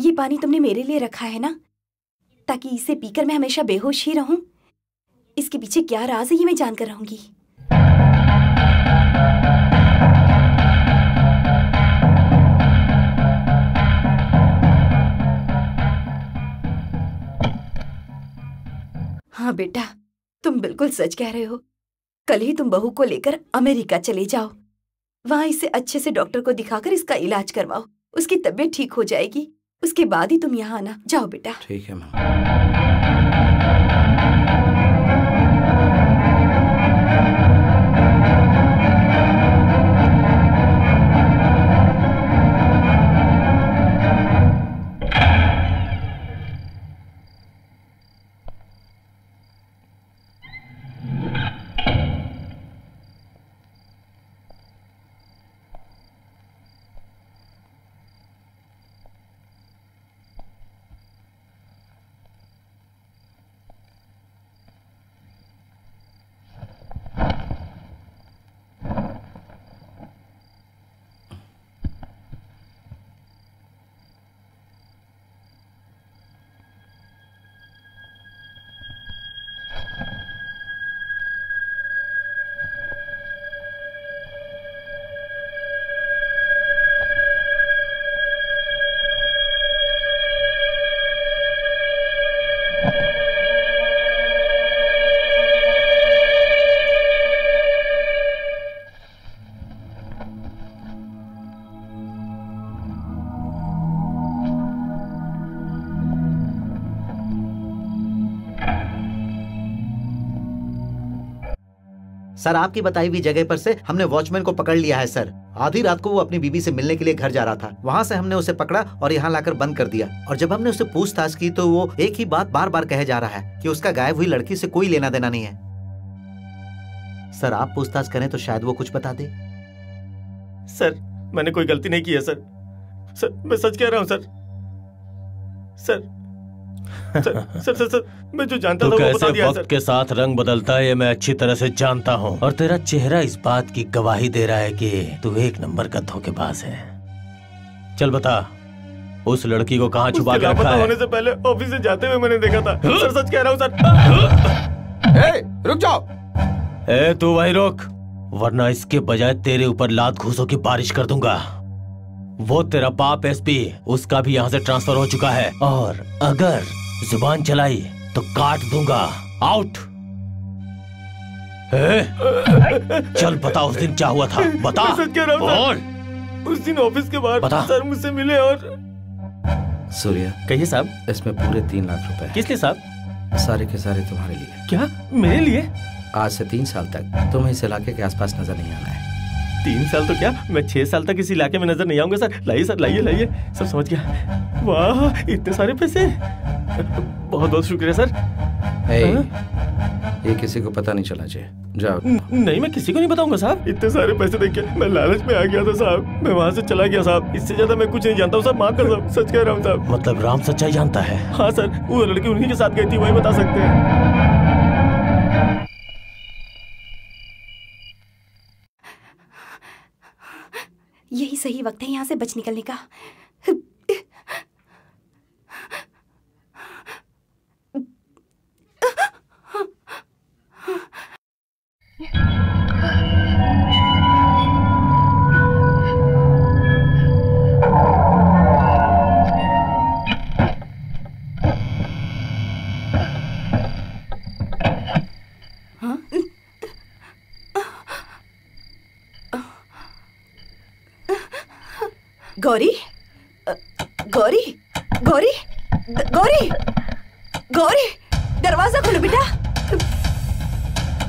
ये पानी तुमने मेरे लिए रखा है ना, ताकि इसे पीकर मैं हमेशा बेहोश ही रहूं। इसके पीछे क्या राज है ये मैं जानकर रहूंगी। हाँ बेटा, तुम बिल्कुल सच कह रहे हो। कल ही तुम बहू को लेकर अमेरिका चले जाओ। वहां इसे अच्छे से डॉक्टर को दिखाकर इसका इलाज करवाओ। उसकी तबीयत ठीक हो जाएगी, उसके बाद ही तुम यहाँ आना। जाओ बेटा। ठीक है माँ। सर, आपकी बताई हुई जगह पर से हमने वॉचमैन को पकड़ लिया है सर। आधी रात को वो अपनी बीवी से मिलने के लिए घर जा रहा था। वहाँ से हमने उसे पकड़ा और यहाँ लाकर बंद कर दिया। और जब हमने उसे पूछताछ की तो वो एक ही बात बार बार कहे जा रहा है कि उसका गायब हुई लड़की से कोई लेना देना नहीं है। सर, आप पूछताछ करें तो शायद वो कुछ बता दे। सर, मैंने कोई गलती नहीं की है सर। सर, मैं सच कह रहा हूँ sir. Sir sir sir sir, मैं जो जानता था वो बता दिया सर। वक्त के साथ रंग बदलता है ये मैं अच्छी तरह से जानता हूँ, और तेरा चेहरा इस बात की गवाही दे रहा है कि तू एक नंबर का धोखेबाज है। चल बता, उस लड़की को कहाँ छुपा के रखा है? होने से पहले ऑफिस से जाते हुए मैंने देखा था। सर सच कह रहा हूँ सर। रुक जाओ। तू वहीं रुक, वरना इसके बजाय तेरे ऊपर लात घूसों की बारिश कर दूंगा। वो तेरा बाप एसपी, उसका भी यहाँ से ट्रांसफर हो चुका है, और अगर जुबान चलाई तो काट दूंगा। आउट। चल बता, उस दिन क्या हुआ था? बता। मैं सच कह रहा हूँ सर। उस दिन ऑफिस के बाहर सर मुझसे मिले और सूर्या, कहिए साहब। इसमें पूरे 3 लाख रुपए। किस लिए साहब? सारे के सारे तुम्हारे लिए। क्या? मेरे लिए? आज से 3 साल तक तुम्हें इस इलाके के आसपास नजर नहीं आना है। 3 साल तो क्या, मैं 6 साल तक इस इलाके में नजर नहीं आऊंगा सर। लाइए सर, लाइए लाइए। सब समझ गया। वाह, इतने सारे पैसे। बहुत बहुत शुक्रिया सर। ये किसी को पता नहीं चला चाहिए। जाओ। नहीं, मैं किसी को नहीं बताऊंगा साहब। इतने सारे पैसे देख के मैं लालच में आ गया था साहब। मैं वहाँ से चला गया साहब। इससे ज्यादा मैं कुछ नहीं जानता हूँ साहब। माफ कर साहब, सच कह रहा हूँ साहब। मतलब राम सच्चाई जानता है? हाँ सर, वो लड़की उन्हीं के साथ गई थी, वही बता सकते हैं। यही सही वक्त है यहाँ से बच निकलने का। गौरी, गौरी, गौरी, गौरी, गौरी, दरवाजा खोलो बेटा।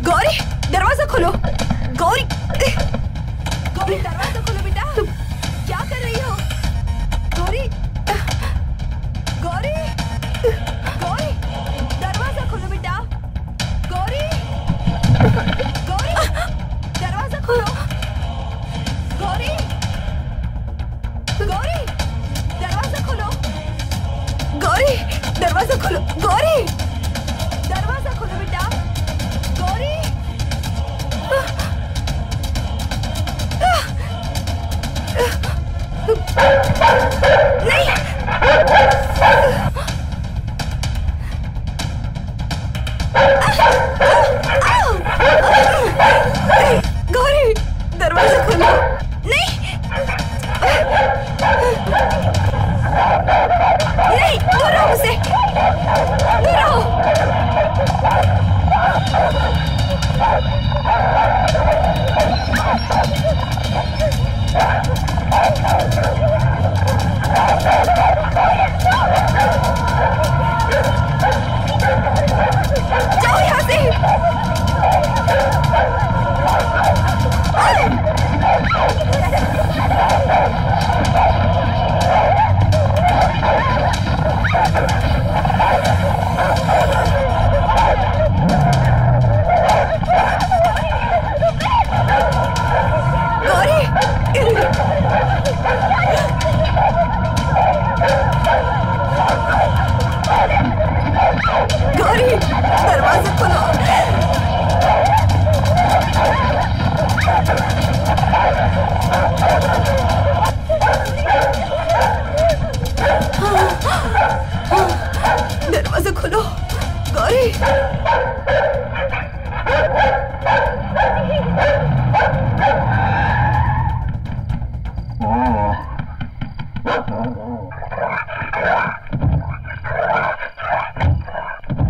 गौरी, दरवाजा खोलो। गौरी, गौरी, दरवाजा खोलो बेटा। तुम क्या कर रही हो? गौरी, गौरी, गौरी, दरवाजा खोलो बेटा। गौरी, गौरी, दरवाजा खोलो। गौरी, गौरी, दरवाजा खोलो। गौरी, दरवाजा खोलो। गौरी, दरवाजा खोलो बेटा। गौरी, नहीं।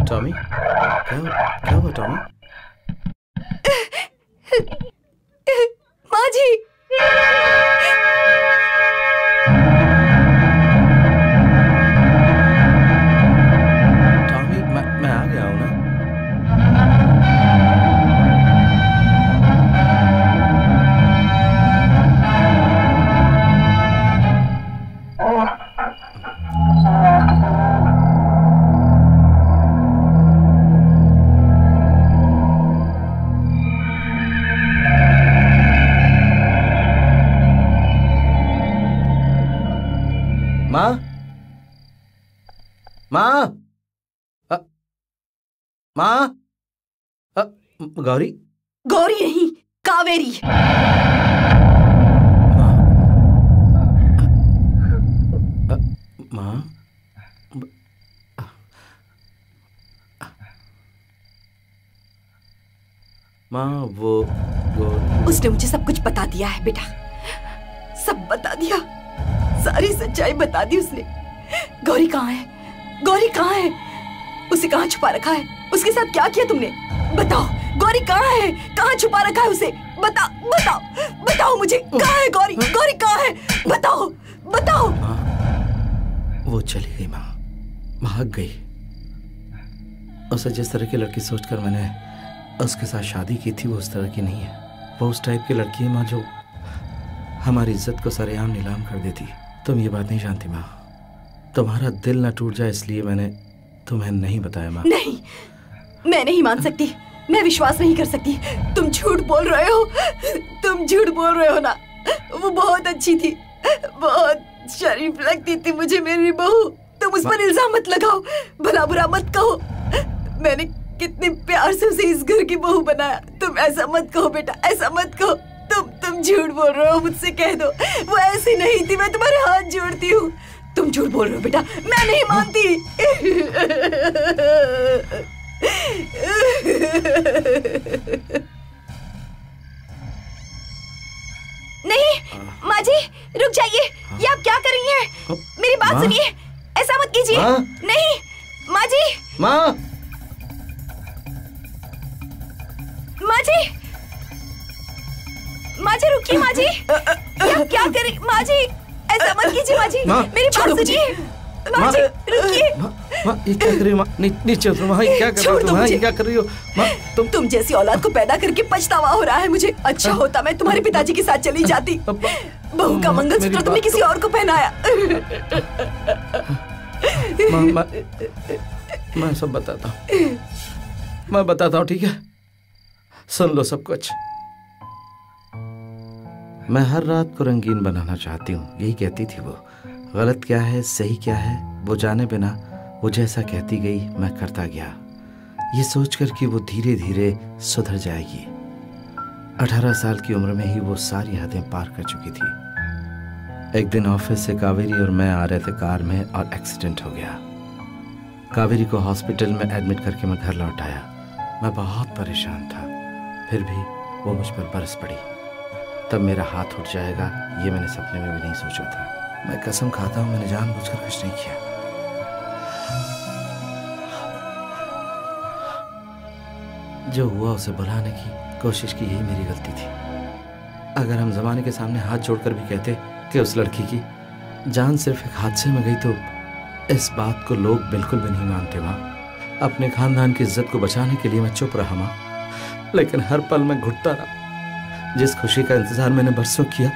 टॉमी, क्या हुआ टॉमी? माँ जी, टॉमी, मैं आ गया हूँ ना। माँ, माँ, माँ, गौरी, गौरी नहीं, कावेरी। माँ, माँ, वो गौरी। उसने मुझे सब कुछ बता दिया है बेटा, सब बता दिया, सारी सच्चाई बता दी उसने। गौरी कहाँ है? गौरी कहाँ है? उसे कहाँ छुपा रखा है? उसके साथ क्या किया तुमने? बताओ, गौरी कहाँ है? कहाँ छुपा रखा है उसे? बताओ, बताओ, बताओ मुझे, कहाँ है गौरी? गौरी कहाँ है? बताओ, बताओ। माँ, वो चली गई माँ, भाग गई। उसे जिस तरह की लड़की सोचकर मैंने उसके साथ शादी की थी वो उस तरह की नहीं है। वो उस टाइप की लड़की है माँ जो हमारी इज्जत को सरेआम नीलाम कर देती। तुम ये बात नहीं जानती माँ, तुम्हारा दिल ना टूट जाए इसलिए मैंने तुम्हें नहीं बताया माँ। नहीं, मैं नहीं मान सकती, मैं विश्वास नहीं कर सकती। तुम झूठ बोल रहे हो, तुम झूठ बोल रहे हो ना। वो बहुत अच्छी थी, बहुत शरीफ लगती थी मुझे मेरी बहू। तुम उस पर इल्जाम मत लगाओ, भला बुरा मत कहो। मैंने कितने प्यार से उसे इस घर की बहू बनाया। तुम ऐसा मत कहो बेटा, ऐसा मत कहो। तुम झूठ बोल रहे हो, मुझसे कह दो वो ऐसी नहीं थी। मैं तुम्हारे हाथ जोड़ती हूँ, तुम झूठ बोल रहे हो बेटा, मैं नहीं मानती। नहीं माँ जी, रुक जाइए, ये आप क्या कर रही हैं? मेरी बात सुनिए, ऐसा मत कीजिए। नहीं माँ जी, माँ, माँ जी, माँ जी रुकिए। माँ जी, ये आप क्या कर रही? माँ जी, ऐसा मत कीजिए। माँ जी, मेरी बात सुनिए। माँ जी रुकिए। माँ, ये क्या कर रही हो माँ? नीचे उतरो माँ, ये क्या कर रही हो? ये क्या कर रही हो माँ? तुम जैसी औलाद को पैदा करके पछतावा हो रहा है मुझे। अच्छा होता मैं तुम्हारे पिताजी के साथ चली जाती। बहू का मंगलसूत्र तुमने किसी और को पहनाया। मैं सब बताता हूँ, मैं बताता हूँ, ठीक है? सुन लो सब कुछ। मैं हर रात को रंगीन बनाना चाहती हूँ, यही कहती थी वो। गलत क्या है, सही क्या है, वो जाने बिना वो जैसा कहती गई मैं करता गया, ये सोचकर कि वो धीरे धीरे सुधर जाएगी। 18 साल की उम्र में ही वो सारी हदें पार कर चुकी थी। एक दिन ऑफिस से कावेरी और मैं आ रहे थे कार में और एक्सीडेंट हो गया। कावेरी को हॉस्पिटल में एडमिट करके मैं घर लौट आया। मैं बहुत परेशान था, फिर भी वो मुझ पर बरस पड़ी। तब मेरा हाथ उठ जाएगा ये मैंने सपने में भी नहीं सोचा था। मैं कसम खाता हूँ मैंने जानबूझकर कुछ नहीं किया। जो हुआ उसे भुलाने की कोशिश की, यही मेरी गलती थी। अगर हम जमाने के सामने हाथ जोड़कर भी कहते कि उस लड़की की जान सिर्फ एक हादसे में गई, तो इस बात को लोग बिल्कुल भी नहीं मानते माँ। अपने खानदान की इज्जत को बचाने के लिए मैं चुप रहा माँ, लेकिन हर पल मैं घुटता रहा। जिस खुशी का इंतजार मैंने बरसों किया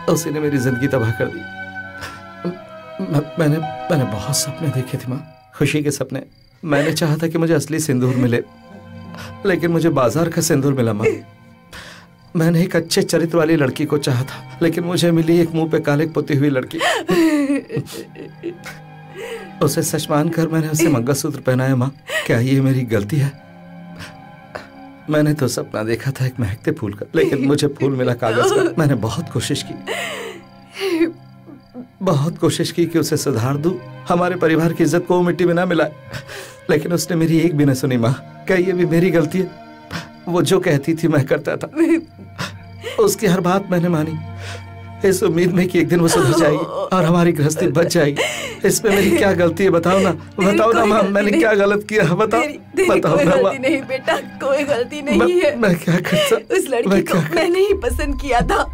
उसी ने मेरी जिंदगी तबाह कर दी। मैंने बहुत सपने देखे थे माँ, खुशी के सपने। मैंने चाहा था कि मुझे असली सिंदूर मिले, लेकिन मुझे बाजार का सिंदूर मिला माँ। मैंने एक अच्छे चरित्र वाली लड़की को चाहा था, लेकिन मुझे मिली एक मुंह पे कालिक पुती हुई लड़की। उसे सच मानकर मैंने उसे मंगलसूत्र पहनाया माँ। क्या ये मेरी गलती है? मैंने तो सपना देखा था एक महकते फूल का, लेकिन मुझे फूल मिला कागज का। मैंने बहुत कोशिश की कि उसे सुधार दूं, हमारे परिवार की इज्जत को मिट्टी में ना मिलाए, लेकिन उसने मेरी एक भी न सुनी माँ। क्या ये भी मेरी गलती है? वो जो कहती थी मैं करता था, उसकी हर बात मैंने मानी, इस उम्मीद में कि एक दिन वो सुधर जाएगी और हमारी गृहस्थी बच जाएगी। इसमें मेरी क्या गलती है बताओ ना, बताओ ना माँ, मैंने क्या गलत किया, बताओ बताओ ना माँ। नहीं बेटा, कोई गलती नहीं है। मैं क्या करता, उस लड़की को मैंने ही पसंद किया था,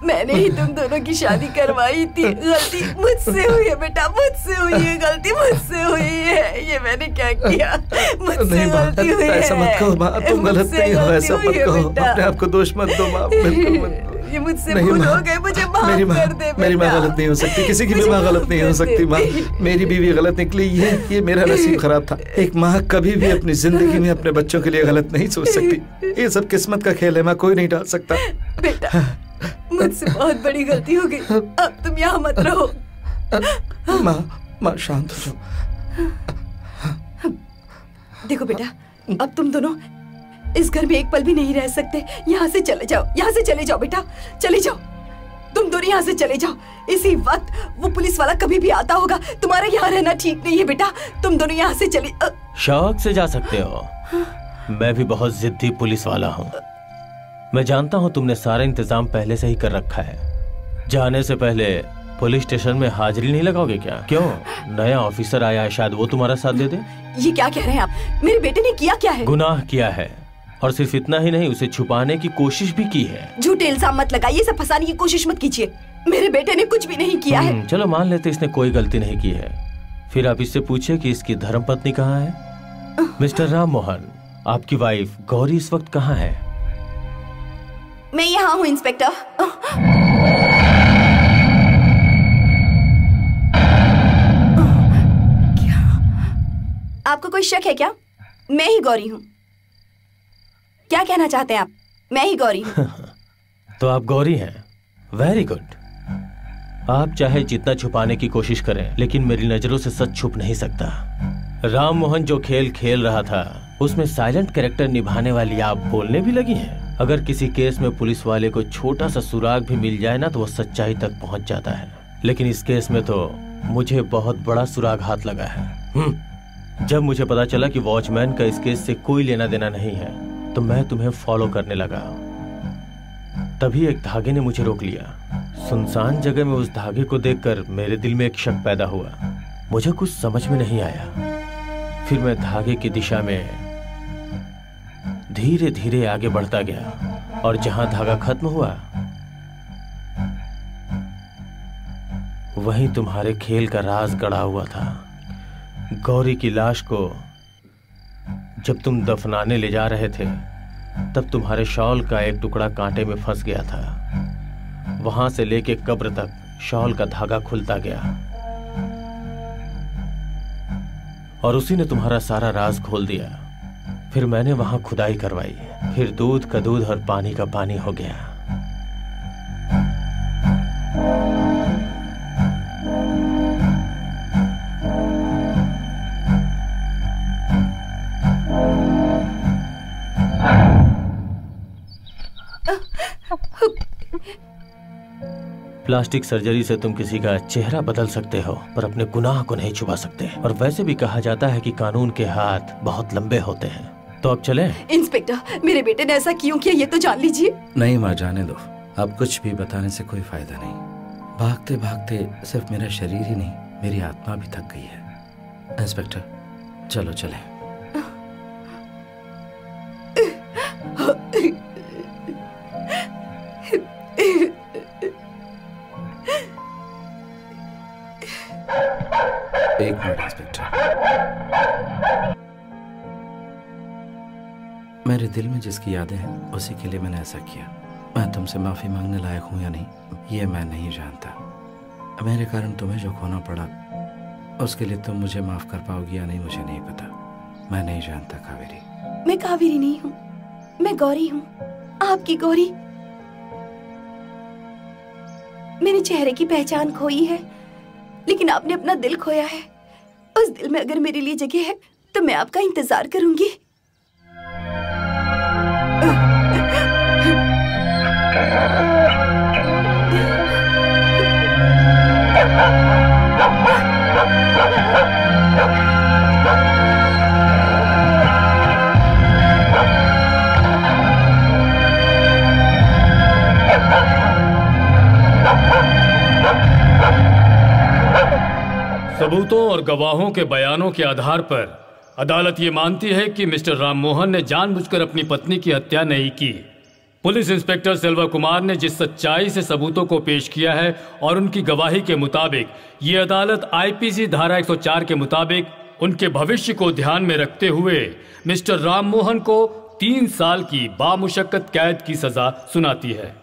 मैंने ही तुम दोनों की शादी करवाई थी। गलती मुझसे हुई है बेटा, मुझसे हुई है, गलती मुझसे हुई है। ये मैंने क्या किया, मुझसे गलती हुई है। ऐसा मत कहो माँ, तुम गलत नहीं हो, ऐसा मत कहो, अपने आप को दोष मत दो माँ, बिल्कुल मत दो। ये मुझसे भूल हो गई, मुझे माफ कर दे बेटा। मेरी माँ गलत नहीं हो सकती, किसी की भी माँ गलत नहीं हो सकती माँ। मेरी बीवी गलत निकली, ये मेरा नसीब खराब था। एक माँ कभी भी अपनी जिंदगी में अपने बच्चों के लिए गलत नहीं सोच सकती। ये सब किस्मत का खेल है माँ, कोई नहीं डाल सकता। बेटा मुझसे बहुत बड़ी गलती हो गई, अब तुम यहाँ मत रहो। माँ शांत हो जाओ। देखो बेटा, अब तुम दोनों इस घर में एक पल भी नहीं रह सकते। यहाँ से चले जाओ, यहाँ से चले जाओ बेटा, चले जाओ। तुम दोनों यहाँ से चले जाओ। इसी वक्त वो पुलिस वाला कभी भी आता होगा। तुम्हारा यहाँ रहना ठीक नहीं है बेटा, तुम दोनों यहाँ से चले। शौक से जा सकते हो, मैं भी बहुत जिद्दी पुलिस वाला हूँ। मैं जानता हूँ तुमने सारा इंतजाम पहले से ही कर रखा है। जाने से पहले पुलिस स्टेशन में हाजिरी नहीं लगाओगे क्या? क्यों, नया ऑफिसर आया है, शायद वो तुम्हारा साथ दे दे। ये क्या कह रहे हैं आप? मेरे बेटे ने किया क्या है? गुनाह किया है, और सिर्फ इतना ही नहीं, उसे छुपाने की कोशिश भी की है। झूठे इल्जाम मत लगाइए, सब फंसाने की कोशिश मत कीजिए। मेरे बेटे ने कुछ भी नहीं किया है। चलो मान लेते इसने कोई गलती नहीं की है, फिर आप इससे पूछिए कि इसकी धर्मपत्नी कहाँ है। मिस्टर राम मोहन, आपकी वाइफ गौरी इस वक्त कहाँ है? मैं यहाँ हूँ इंस्पेक्टर। क्या आपको कोई शक है क्या? मैं ही गौरी हूँ। क्या कहना चाहते हैं आप? मैं ही गौरी हूँ। तो आप गौरी हैं? Very good. आप चाहे जितना छुपाने की कोशिश करें, लेकिन मेरी नजरों से सच छुप नहीं सकता। राम मोहन जो खेल खेल रहा था, उसमें साइलेंट कैरेक्टर निभाने वाली आप बोलने भी लगी हैं। अगर किसी केस में पुलिस वाले को छोटा सा सुराग भी मिल जाए ना, तो वो सच्चाई तक पहुंच जाता है। लेकिन इस केस में तो मुझे बहुत बड़ा सुराग हाथ लगा है। जब मुझे पता चला कि वॉचमैन का इस केस से कोई लेना देना नहीं है, तो मैं तुम्हें फॉलो करने लगा। तभी एक धागे ने मुझे रोक लिया। सुनसान जगह में उस धागे को देखकर मेरे दिल में एक शक पैदा हुआ। मुझे कुछ समझ में नहीं आया। फिर मैं धागे की दिशा में धीरे धीरे आगे बढ़ता गया, और जहां धागा खत्म हुआ, वहीं तुम्हारे खेल का राज गड़ा हुआ था। गौरी की लाश को जब तुम दफनाने ले जा रहे थे, तब तुम्हारे शॉल का एक टुकड़ा कांटे में फंस गया था। वहां से लेके कब्र तक शॉल का धागा खुलता गया, और उसी ने तुम्हारा सारा राज खोल दिया। फिर मैंने वहां खुदाई करवाई, फिर दूध का दूध और पानी का पानी हो गया। प्लास्टिक सर्जरी से तुम किसी का चेहरा बदल सकते हो, पर अपने गुनाह को नहीं छुपा सकते। और वैसे भी कहा जाता है कि कानून के हाथ बहुत लंबे होते हैं। तो अब चलें? इंस्पेक्टर, मेरे बेटे ने ऐसा क्यों किया, ये तो जान लीजिए। नहीं माँ, जाने दो। अब कुछ भी बताने से कोई फायदा नहीं। भागते भागते सिर्फ मेरा शरीर ही नहीं, मेरी आत्मा भी थक गई है। इंस्पेक्टर, चलो चलें। एक मिनट इंस्पेक्टर, मेरे दिल में जिसकी यादें हैं उसी के लिए मैंने ऐसा किया। मैं तुमसे माफी मांगने लायक हूं या नहीं, ये मैं नहीं जानता। मेरे कारण तुम्हें जो खोना पड़ा, उसके लिए तुम मुझे माफ कर पाओगी या नहीं, मुझे नहीं पता। मैं नहीं जानता कावेरी। मैं कावेरी नहीं हूँ, मैं गौरी हूँ, आपकी गौरी। मैंने चेहरे की पहचान खोई है, लेकिन आपने अपना दिल खोया है। उस दिल में अगर मेरे लिए जगह है, तो मैं आपका इंतजार करूंगी। सबूतों और गवाहों के बयानों के आधार पर अदालत ये मानती है कि मिस्टर राममोहन ने जानबूझकर अपनी पत्नी की हत्या नहीं की। पुलिस इंस्पेक्टर सेल्वा कुमार ने जिस सच्चाई से सबूतों को पेश किया है और उनकी गवाही के मुताबिक ये अदालत आईपीसी धारा 104 के मुताबिक उनके भविष्य को ध्यान में रखते हुए मिस्टर राममोहन को 3 साल की बामुशक्कत कैद की सजा सुनाती है।